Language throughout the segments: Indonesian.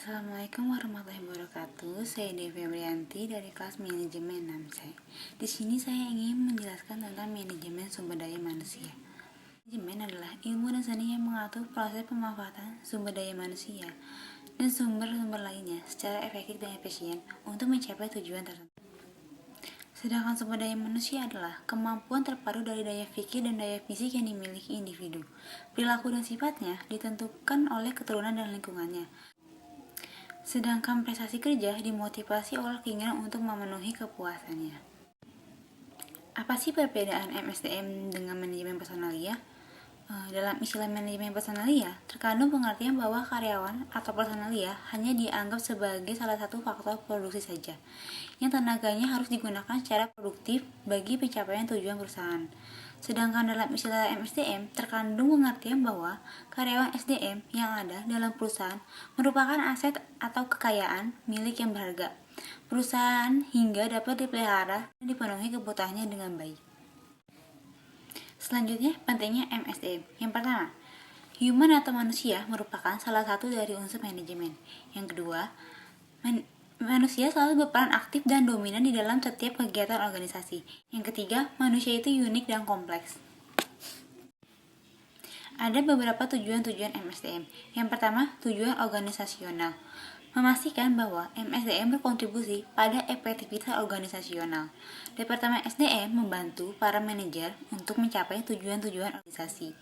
Assalamualaikum warahmatullahi wabarakatuh. Saya Devi Abrianti dari kelas manajemen 6C. Di sini saya ingin menjelaskan tentang manajemen sumber daya manusia. Manajemen adalah ilmu dan seni yang mengatur proses pemanfaatan sumber daya manusia dan sumber-sumber lainnya secara efektif dan efisien untuk mencapai tujuan tertentu. Sedangkan sumber daya manusia adalah kemampuan terpadu dari daya pikir dan daya fisik yang dimiliki individu. Perilaku dan sifatnya ditentukan oleh keturunan dan lingkungannya. Sedangkan prestasi kerja dimotivasi oleh keinginan untuk memenuhi kepuasannya. Apa sih perbedaan MSDM dengan manajemen personalia? Dalam istilah manajemen personalia, terkandung pengertian bahwa karyawan atau personalia hanya dianggap sebagai salah satu faktor produksi saja, yang tenaganya harus digunakan secara produktif bagi pencapaian tujuan perusahaan. Sedangkan dalam istilah MSDM, terkandung pengertian bahwa karyawan SDM yang ada dalam perusahaan merupakan aset atau kekayaan milik yang berharga perusahaan hingga dapat dipelihara dan dipenuhi kebutuhannya dengan baik. Selanjutnya, pentingnya MSDM. Yang pertama, human atau manusia merupakan salah satu dari unsur manajemen. Yang kedua, manusia selalu berperan aktif dan dominan di dalam setiap kegiatan organisasi. Yang ketiga, manusia itu unik dan kompleks. Ada beberapa tujuan-tujuan MSDM. Yang pertama, tujuan organisasional. Memastikan bahwa MSDM berkontribusi pada efektivitas organisasional. Departemen SDM membantu para manajer untuk mencapai tujuan-tujuan organisasi.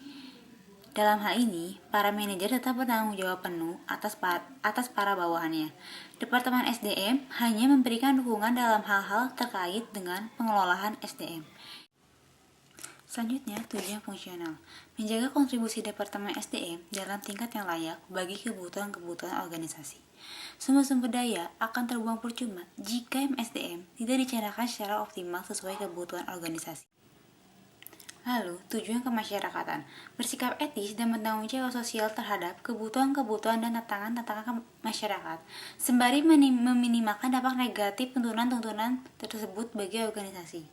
Dalam hal ini, para manajer tetap bertanggung jawab penuh atas para bawahannya. Departemen SDM hanya memberikan dukungan dalam hal-hal terkait dengan pengelolaan SDM. Selanjutnya, tujuan fungsional. Menjaga kontribusi Departemen SDM dalam tingkat yang layak bagi kebutuhan-kebutuhan organisasi. Sumber-sumber daya akan terbuang percuma jika MSDM tidak dicarakan secara optimal sesuai kebutuhan organisasi. Lalu, tujuan kemasyarakatan. Bersikap etis dan bertanggung jawab sosial terhadap kebutuhan-kebutuhan dan tantangan-tantangan masyarakat, sembari meminimalkan dampak negatif tuntunan-tuntunan tersebut bagi organisasi.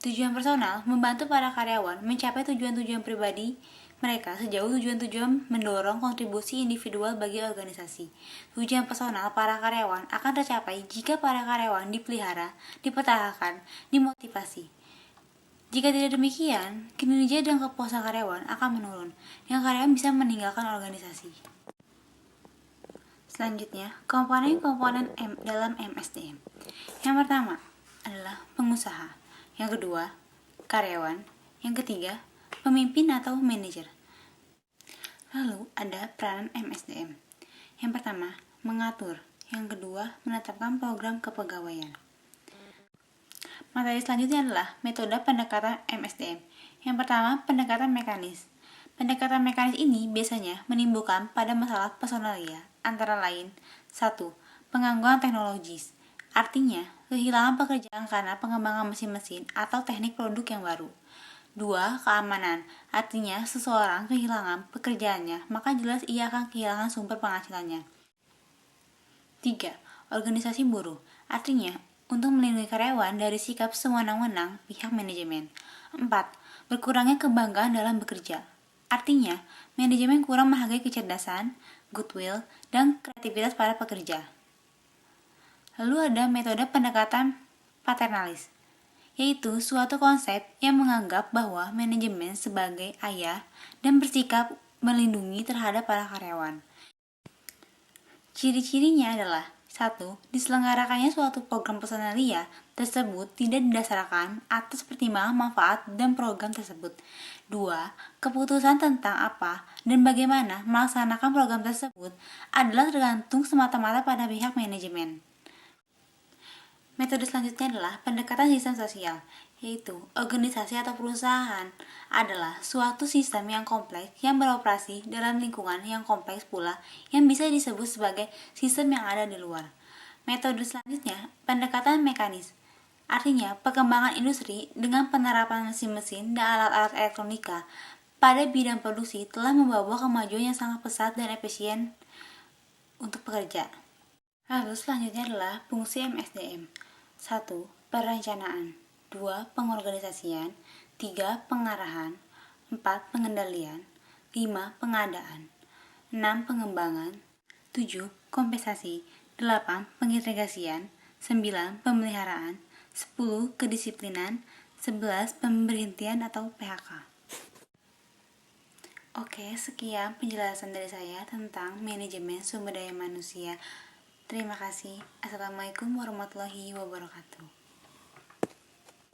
Tujuan personal membantu para karyawan mencapai tujuan-tujuan pribadi mereka sejauh tujuan-tujuan mendorong kontribusi individual bagi organisasi. Tujuan personal para karyawan akan tercapai jika para karyawan dipelihara, dipertahankan, dimotivasi. Jika tidak demikian, kinerja dan kepuasan karyawan akan menurun, dan karyawan bisa meninggalkan organisasi. Selanjutnya, komponen-komponen dalam MSDM. Yang pertama adalah pengusaha. Yang kedua, karyawan. Yang ketiga, pemimpin atau manajer. Lalu ada peranan MSDM. Yang pertama, mengatur. Yang kedua, menetapkan program kepegawaian. Materi selanjutnya adalah metode pendekatan MSDM. Yang pertama, pendekatan mekanis. Pendekatan mekanis ini biasanya menimbulkan pada masalah personalia, antara lain 1. Pengangguran teknologis. Artinya, kehilangan pekerjaan karena pengembangan mesin-mesin atau teknik produk yang baru. 2. Keamanan. Artinya, seseorang kehilangan pekerjaannya, maka jelas ia akan kehilangan sumber penghasilannya. 3. Organisasi buruh. Artinya, untuk melindungi karyawan dari sikap sewenang-wenang pihak manajemen. 4. Berkurangnya kebanggaan dalam bekerja. Artinya, manajemen kurang menghargai kecerdasan, goodwill, dan kreativitas para pekerja. Lalu ada metode pendekatan paternalis, yaitu suatu konsep yang menganggap bahwa manajemen sebagai ayah dan bersikap melindungi terhadap para karyawan. Ciri-cirinya adalah 1. Diselenggarakannya suatu program personalia tersebut tidak didasarkan atas pertimbangan manfaat dan program tersebut. 2. Keputusan tentang apa dan bagaimana melaksanakan program tersebut adalah tergantung semata-mata pada pihak manajemen. Metode selanjutnya adalah pendekatan sistem sosial, yaitu organisasi atau perusahaan adalah suatu sistem yang kompleks yang beroperasi dalam lingkungan yang kompleks pula yang bisa disebut sebagai sistem yang ada di luar. Metode selanjutnya, pendekatan mekanis. Artinya, perkembangan industri dengan penerapan mesin-mesin dan alat-alat elektronika pada bidang produksi telah membawa kemajuan yang sangat pesat dan efisien untuk pekerja. Lalu selanjutnya adalah fungsi MSDM. 1. Perencanaan. 2. Pengorganisasian. 3. Pengarahan. 4. Pengendalian. 5. Pengadaan. 6. Pengembangan. 7. Kompensasi. 8. Pengintegrasian. 9. Pemeliharaan. 10. Kedisiplinan. 11. Pemberhentian atau PHK. Oke, sekian penjelasan dari saya tentang manajemen sumber daya manusia. Terima kasih. Assalamualaikum warahmatullahi wabarakatuh.